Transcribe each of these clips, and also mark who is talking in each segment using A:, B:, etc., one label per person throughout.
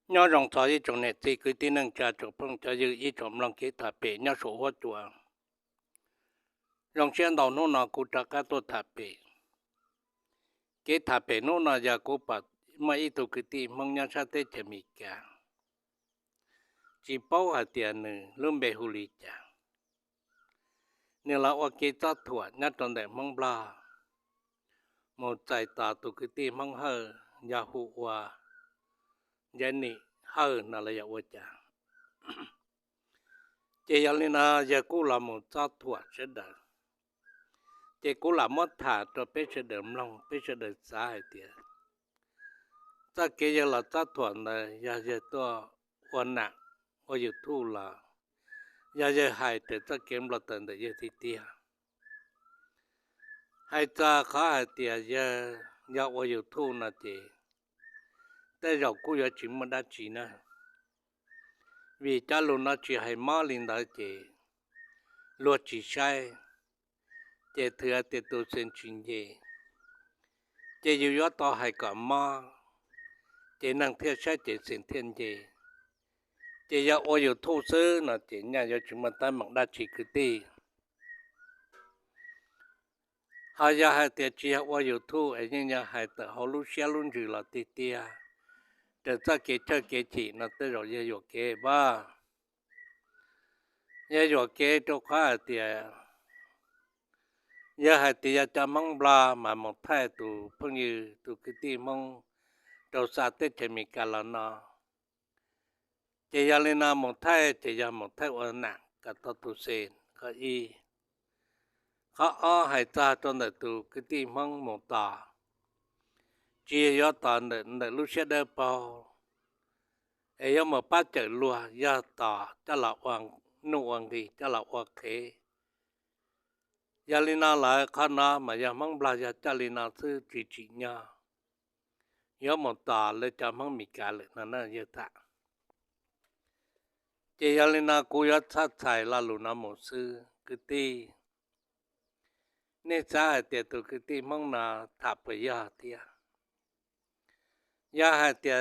A: nhớ rong thọ ý trong này thì cứ tin năng cha cho phong cho dư ý trong lòng kế thả bể nhớ số hóa chùa rong chen đầu nó nào cụ trả cá tô thả bể kế thả bể nó nào giờ cố bật mà ý tụ cứ tin mong nhớ sát tết chả mì cả chỉ bao hạt tiền nữa luôn bể hù lì chả nếu là ở kế tát thua nhớ trong đấy mong bla một trái tà tụ cứ tin mong hơ nhà hù hòa gia nị hơ là ya vợ chả chỉ là na giờ cũ là một tát thua sẽ đỡ chỉ cũ là mất thả cho bé sẽ đỡ lòng bé sẽ đỡ giá hay tiền ta kể giờ là tát thua này giờ to quan nặng ở giờ thu là giờ hay để ta kiếm là tận để giờ thì tiền hay ta khó hay tiền giờ ở giờ thu là thìแต่เรากูอยากชิมมันได้จีนะวิจารณ์น่าจะให้มาลินได้เจลวดจีใช้เจเถื่อเตตัวเซนจินเจเจอยู่ยอดต่อให้กับมาเจนั่งเทียใช้เจเซนเทียนเจเจอยากเอาอยู่ทุ่งซื้อน่ะเจเนี่ยอยากชิมมันได้หมักได้จีคือตีหายาให้เตียจีเอาอยู่ทุ่งไอ้เนี่ยให้แต่เขาลุ้นเชียลุ้นจืดละตีเตียแต่ถ้าเกเจเกจีน่ะแต่เราเยอะเกบ้าเยอะเกตัวข้าเตียยาให้เตียจะมั่งบลามาหมดแท้ตัวเพิ่งยืตัวคือที่มั่งตัวซาเตจะมีกาลนาเจียลินาหมดแท้เจียหมดแท้วันหนักกับตัวเซนก็อีเขาอ้อให้ตาจนแต่ตัวคือที่มั่งหมดตาเจียตอนเด็กลูกเชดเดอร์เปาเอ้ยมาป้าเจอลัวยาตาจะหลับวังนุ่งวังดีจะหลับวังเขยาลินาหลายข้านามายังมั่งบลายาจาลินาซื้อจีญายามาตาเลยจะมั่งมีกาเลยนั่นเยอะตาเจียลินากูยัดทัดใส่ลาลุนาหมดซื้อคือตีเนี่ยจ้าเตียตัวคือตีมั่งนาทับไปยาเตียยาให้เตีย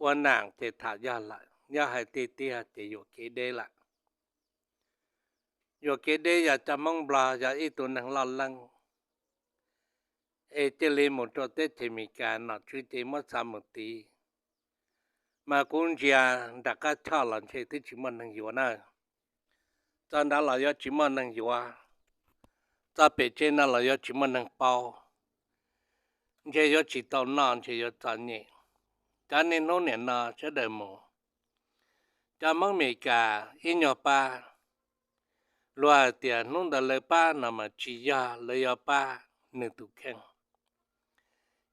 A: วันหนังเจถายาละยาให้เตียเจอยู่เกเดละอยู่เกเดอยากจะมั่งบลาอยากอีตัวหนังลังเจลีหมดตัวเตเทมีการนัดชื่อเจมัสามุตีมากุญเจียดักกะชาลันเชที่จิมันนังอยู่นะตอนนั้นเราอยากจิมันนังอยู่ถ้าเป็นเจนั้นเราอยากจิมันนังเปาเจอยากจิตเอาหน้าเจอยากจานเนี่ยจานนี้โน่นเนี่ยนาจะเดิมโมจะมั่งมีกาอินยอป้าลัวเตียนุ่งแต่เลยป้านามาจียาเลยป้าหนึ่งตุกแข่ง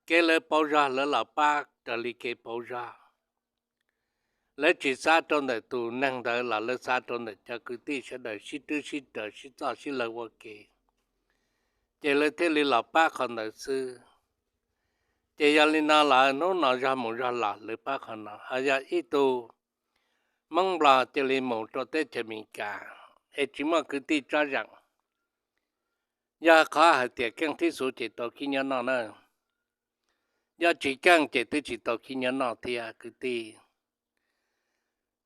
A: เกเลยปาวาเลยละป้าจะลีเกปาวาเลยจีซาตอนเดตูนั่งเดละเลยซาตอนเดจะกุฏิเสดชิตุชิตชิตาชิเลวเกเจเลยเทลีละป้าคนเดซื้อเจียลินาลาโนนาจามุจาลาเลยป้าขนาหายาอีตูมังบลาเจลิมุตัวเตจมิกาจิมาคือที่จ้าจังยาขาหายเตียแก่งที่สุดจิตตกิญญาณนะยาจีแก่งเจติจิตตกิญญาณเทียคือที่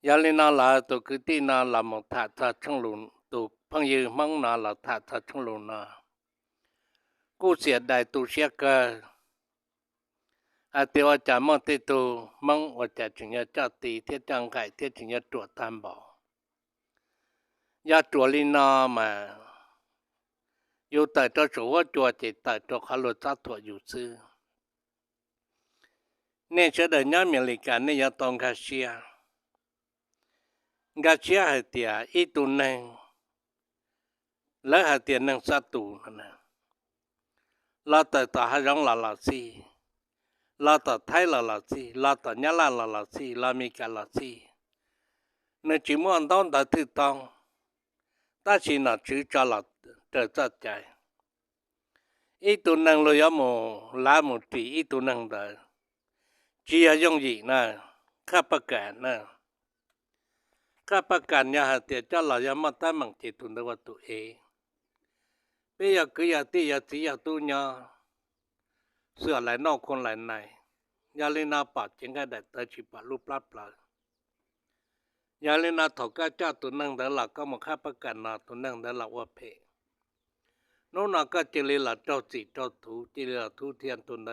A: ยาลินาลาตัวคือที่นาลามทัดทัดช่างลุนตัวพังยืมังนาลาทัดทัดช่างลุนนากูเสียดายตัวเสียเกออาเตียวจะมั่งติตูมั่งว่าจะจึงจะจัดตีเทียจังไก่เทียจึงจะตรวจตามบ่อยาตัวลินามาอยู่แต่ตัวชัวตัวจิตแต่ตัวขลุ่จัดตัวอยู่ซื้อเนี่ยเสด็จย้อนอเมริกันเนี่ยต้องกาเซียให้เตียอีตุนนึงแล้วให้เตียนึงสัตตูนะเราแต่ต่อให้ร้องลาซีลาต่อไทยลาซีลาต่อยาลาซีลามีกาลาซีในจิมวันต้องตัดที่ต้องถ้าชินาชื่อจะหลับเติร์ดใจอีตัวนังเลยโมลามุตีอีตัวนังเดอจียยงยีนะข้าประกันนะข้าประกันยาเตียจะหลับยามาตั้งมังจิตุนวัตถุเอเปียกยาตียาตียาตุญาเสือไหลนอกคนไหลใน ยาเลนาปะจังกะได้ตะจิปะรูปลับลายาเลนาถอกะจ้าตุนังดะละก็มาค่าประกันนาตุนังดะละว่าเพโนนาก็จิเลละเจ้าจิเจ้าถูจิเลละทุเทียนตุน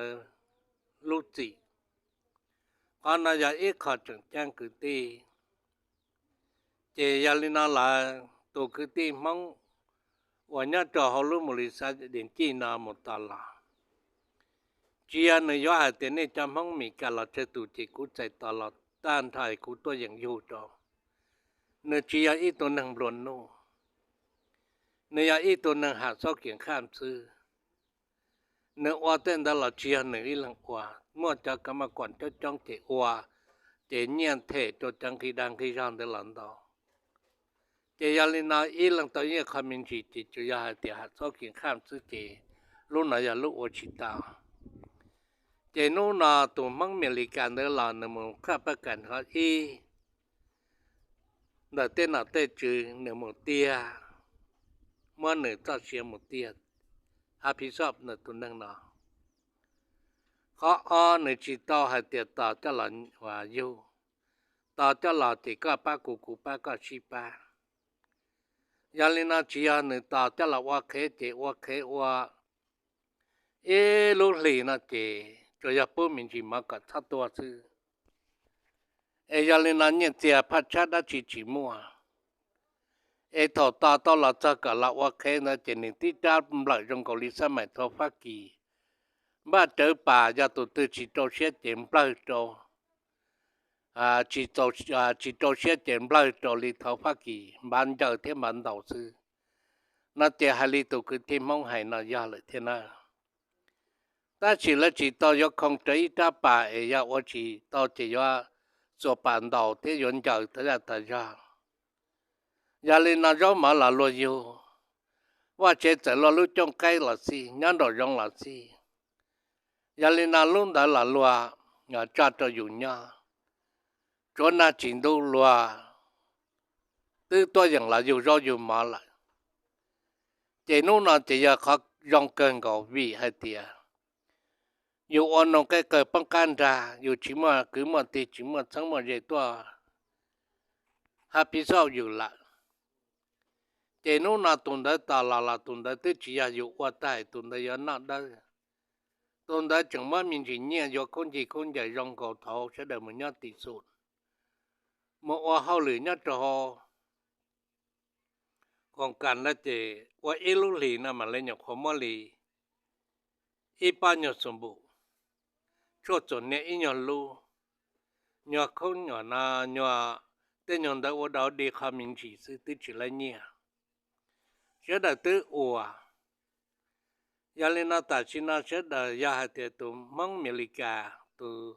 A: ลุจิกานายาเอขะจังจังกึติเจยาเลนาลาตุกึติมังวันนี้จะฮอลุมุลิซาเดนจีนามุตาลาจียนยอหาเตเนจำมังมีกาลเจตุจิกุใจตลอดต้านทายกุตัวอย่างอยู่จอเนจียอีตัวนังบลนโนเนยอีตัวนังหาซอกเกียงข้ามซื้อเนอว่าเต้นตลอดจียนอีหลังกว่าเมื่อจะกรรมก่อนจะจ้องเจว่าเจเนียนเทจจังคีดังคีจางเดลันดอเจยาลินาอีหลังตัวนี้คำมินจีจิจุยาเตียหาซอกเกียงข้ามซื้อเจลุนายาลุโอชิตาเจนูนาตัวมังเมริกันเดลานมุข้าประกันเขาเดเต้นเตจือเนมุเตียเมื่อเนตัดเสียมุเตียอาพิชอบเนตุนังนาเขาเนจิตต่อให้เตียต่อเจ้าหลันว่าอยู่ต่อเจ้าหลันติก็ป้ากูป้าก็ชีป้ายาลินาจียเนต่อเจ้าหลันว่าเคเจว่าเคว่าลุลีนะเจจะยาปุ่มินจิมากะทัดตัวซื้อยาลินาเนี่ยเตียพัชชาดจิมัวถอตาตลอดจะกะละว่าเคนะเจนิติจาบหลักจงกอลิสมัยทอฟักกีบ้าเจอป่าจะตุตุจิโตเชียเจมปลายโตจิโตเชียเจมปลายโตลิทอฟักกีบ้านเจอที่มันดาวซื้อน่าเจฮาลิตุคือที่มองให้นายาเลยเทน่าถ้าchỉ là chỉ tao có không thấy ta bà ấy ya我chỉ tao chỉ có做板道的人家他家大家，家里那肉嘛拉罗油，我这在拉路中改了是，伢都用了是，家里那弄的拉罗啊，抓着有伢，做那进度罗，都多人了有肉有麻了，这弄那这样靠用更高位还点。อยู่อ่อนนองแกเกิดป้องกันราอยู่ชิมาคือมาตีชิมาทั้งหมดเลยตัวฮับพิซาวอยู่ละเจนูนาตุนได้ตาลาตุนได้ที่จียอยู่ว่าใต้ตุนได้ยันนัดได้ตุนได้จังว่ามีจีเนี่ยยกคนจีคนใหญ่รองเก่าเท้าใช้ได้เหมือนยัดติดสุดเมื่อว่าเขาหรือยัดจะหอของการละเจว่าเอลุลีน่ะมันเลยอย่างขมลีอีปานยสมบูcho chọn nè ít nhỏ lu nhỏ không nhỏ na nhỏ tên nhỏ đã ở đó đi khám mình chỉ sư tư chỉ là nhẹ sẽ đã tư ủa ya lên na ta chỉ na sẽ đã ya hạt tiền tụ mong America tụ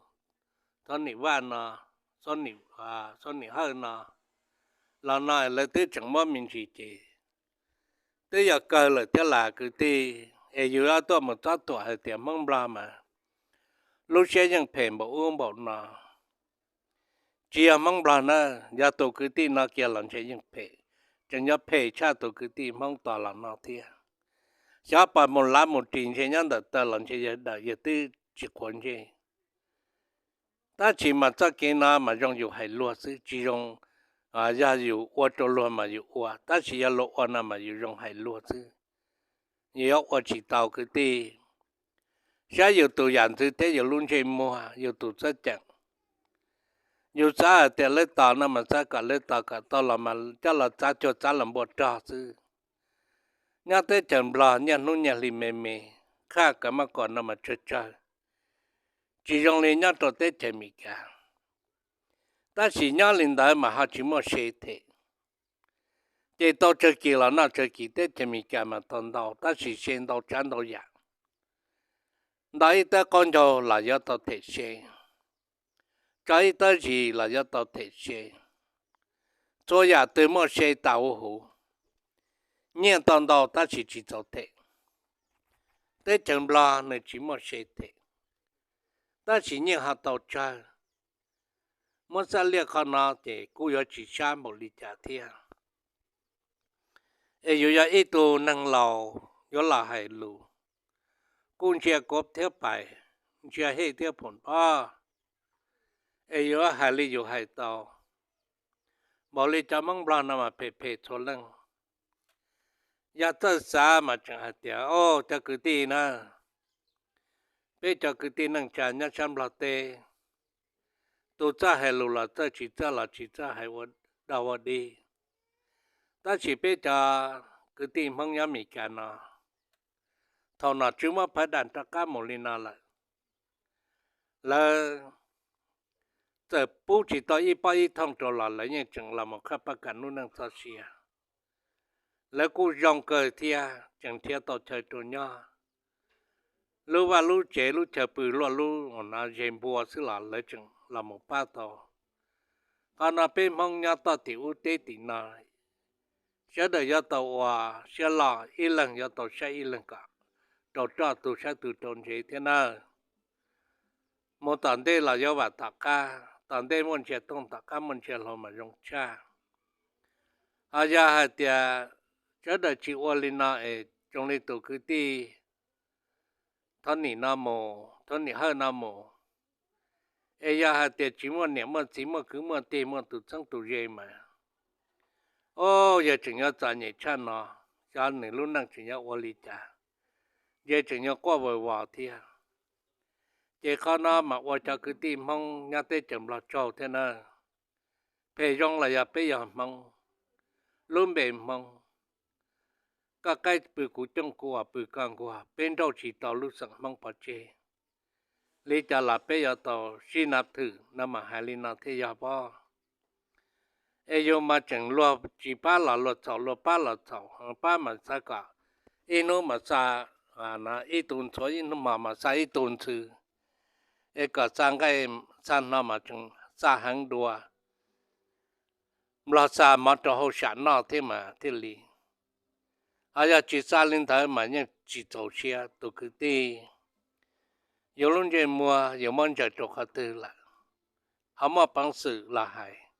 A: thằng này van na son này hơn na là này là tư chẳng mong mình chỉ tư giờ cơ là thế là cứ tư ai yêu ra tôi một chút tuổi hạt tiền mong bla mà lúc xeยังเพลบอกอุ้มบอกนะเจียมังบลานะยาตัวคือที่นักเกี่ยหลังเชยังเพจังยาเพชาตัวคือที่มังตาหลังนาเทียชาปามลามุจินเชยังแต่ตาหลังเชยังได้ยตื้อจิควนเชถ้าชิมาจากเกณฑ์มาจงอยู่ให้ลัวซื้อจีจงยาอยู่วัวตัวลัวมาอยู่วัวถ้าชิยาโลวนามาอยู่จงให้ลัวซื้อยาวัวจิตาวคือที่sẽ yêu tụ nhận thứ thế yêu luôn chơi mua yêu tụ rất chẳng yêu giá thì lấy tàu nó mà giá cả lấy tàu cả tàu là mà cho là giá cho giá làm bột trà chứ nhá tới chẳng bò nhá nung nhá lì mê khác cả mà còn nó mà chơi chỉ dùng lên nhá tổ tế chơi mì cả ta chỉ nhá lên đấy mà họ chỉ mua xe thế chỉ tàu chơi kỳ là nó chơi kỳ tế chơi mì cả mà tàu tàu ta chỉ xem tàu chán tàu dạng đại ta con trâu là do tao thể chế, cái ta gì là do tao thể chế, cho nhà từ mua xe tàu hủ, nhiên tao tao ta chỉ tao thể, tới chẳng lo nên chỉ mua xe thể, ta chỉ nhiên hạt tàu chơi, muốn sao liệt con nó thì cô yếu chỉ xa một lít trả tiền, yếu yếu ít tu năng lầu, yếu là hay lù. กุญแจกบเที่ยวไปเชื่อให้เที่ยวผลพ่อ yo hali yo hai tao bo le cha mang bla na ma pe pe cho leng ya ta sa ma cha ha tia o ta ku ti na pe cha ku ti nang cha nya cham bla te tu cha hai lu la ta chi cha hai wo da wo di ta chỉ pe cha ku ti mang ya mi ka na thao na chu ma pha dan ta ka mo li na la giờ bố chỉ tới ít bao ít thông trò là lấy những chừng là một khắp các cảnh luôn năng sao xia lấy cô dòng cờ thia chẳng thia tàu chơi trò nhau lúc và lúc chế lúc chờ bự lúc on à dèm bùa xứ là lấy chừng là một ba tàu còn à bên mong nhau tàu tiểu tế tỉ nào sẽ đợi cho tàu à sẽ là ít lần cho tàu sẽ ít lần cả tàu cho tàu sẽ từ tròn chế thế nào một tận đây là do bà ta ca tận đây muốn chơi tung ta cá muốn chơi lo mà dùng cha, giờ hai tia cho đợt chị Olina ấy trong này tụ cứ đi, thằng nị nam mồ, thằng nị hơn nam mồ, giờ hai tia chỉ muốn niệm muốn chỉ muốn cứ muốn tìm muốn tụ sang tụ dễ mà, giờ chừng nhớ trả nhẹ chân nó, cho nên lúc năng chừng nhớ Olita, giờ chừng nhớ qua vội vã thì chỉ có nó mà qua cho cứ tìm mong nhà tết chậm lọt trâu thế nào, phải rong là giờ bây giờ mong, luôn bền mong, các cái bự cụ trong của bự càng của bên đâu chỉ tàu lúc sáng mong bỏ chế, lý trả là bây giờ tàu xin nạp thử nằm mà hai linh nào thế giờ bao, giờ mà chẳng lo chỉ ba là lo chảo ba mà sao cả, nó mà sao na ít tuần thôi nó mà sao ít tuần chứ. Cái sang cái sang nó mà chúng sa hàng đua, lo sa mà cho họ sản nó thế mà thế li, giờ chỉ sa lên thời mà những chỉ tổ xe tổ cứ đi, nhiều lúc chơi mua nhiều món chơi cho họ tư là, họ mua bằng sự là hay,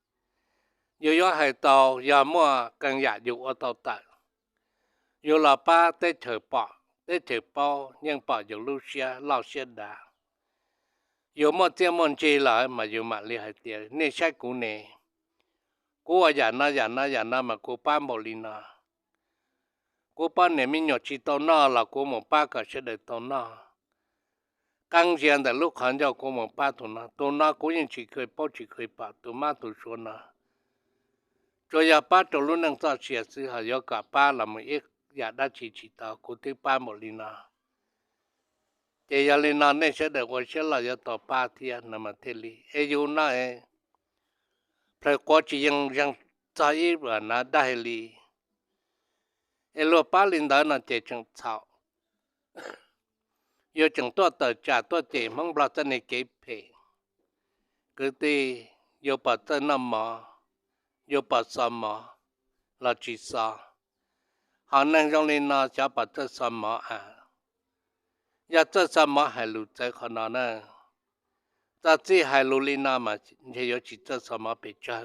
A: nhiều hay tàu giờ mua càng giả dụ ở tàu tận, nhiều là ba tết chờ bỏ nhưng bỏ nhiều lúc xe lao xe đá. Yo mo tiêm mon chơi lại mà yo mà li hai tiệt nên sai cú nè cú ở nhà na mà cú ba một li na cú ba nè mình nhọ chỉ tao na là cú một ba cả sẽ để tao na căng giang để lúc hắn cho cú một ba tao na cú những chỉ khơi ba tao ma tao số na rồi giờ ba tao luôn năng sao chia sẻ hay yo cả ba là một ít giờ đã chỉ tao cú thứ ba một li na thì giờ lên này sẽ được gọi sẽ là giờ tàu ba thiên nằm ở thế li, yêu này phải có chỉ yang trái và nó đại li, lo ba lên đó là chỉ chẳng chào, giờ chẳng toa tờ trả toa chỉ mong bảo tên này kế phe, cứ đi giờ bảo tên nằm mà, giờ bảo sao mà là chỉ sao, họ năng trong lên nó sẽ bảo tên sao mà giờ这什么海路在可能呢？在这海路里那么也有几这什么被抓？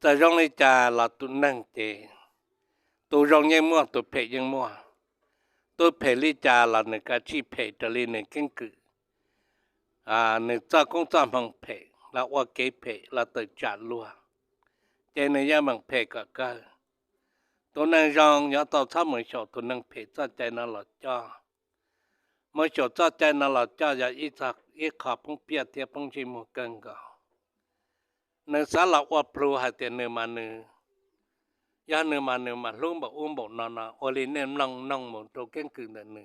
A: 在容易家là tu năng de，tu容易mua tu赔易mua，tu赔里家là người ta chỉ赔这里người kinh cử，người ta cũng ta bằng赔，là我给赔là tự trả luôn，这呢也bằng赔个。tôi năng rằng nhớ tàu tháp mới chỗ tôi năng phải cho chạy nó là cho mới chỗ cho chạy nó là cho giờ ít khó phong bia thì phong chỉ một cần gạo nên xã là qua pro hay tiền nữa mà luôn bảo bộ nó ở lên nên nông một chỗ kiến cử nữa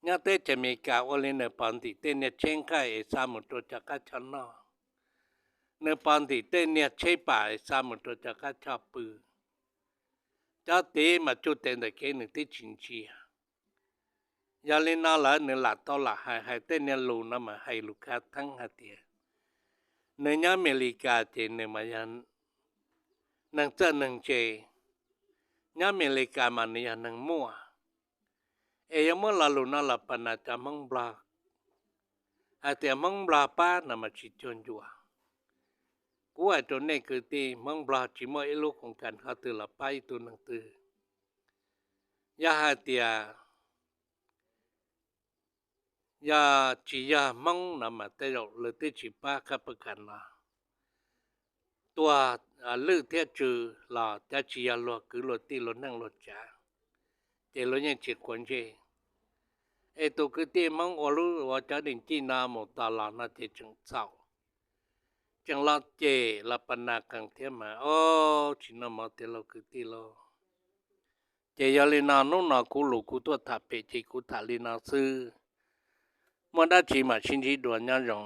A: nhớ tới chỉ mình cả ở lên nơi bản thì tên nhà trên cái sao một chỗ cho các cháu nó nơi bản thì tên nhà chế bài sao một chỗ cho các cháu bự cho thế mà chú tên là cái này tí chính trị giờ lên nó là nữa là to là hai tên nhà lù nó mà hai lù cá thắng hai tiền nơi nhà America thì nơi mà nhận năng chân năng chế nhà America mà nơi năng mua em muốn là lù nó là phần nào cho mong bla hai tiền mong bla ba nó mà chỉ chôn chùa cú ở chỗ này cứ đi mong bla chỉ mỗi lúc cũng cần họ từ là bay tu năng từ ya hai tia อย่าจีอย่ามั่งนำมาแต่เราเลยที่จีป้าขับประกันนะตัวลือเทียจือหล่อจะจีอย่าหลวคือหลวตีหลวนั่งหลวจ้าเจหลวยังจีคนเจตัวคือที่มั่งว่ารู้ว่าจะดิ่งจีนาหมดตาลานาเจจังเศร้าจังละเจละปนากังเทียมาโอ้ชินามาเตลคือที่เราเจยาลินาโนนาคูลูคูตัวทับเปจิคูทาลินาซื้อมันได้จีมาชินจีดวนยังยอง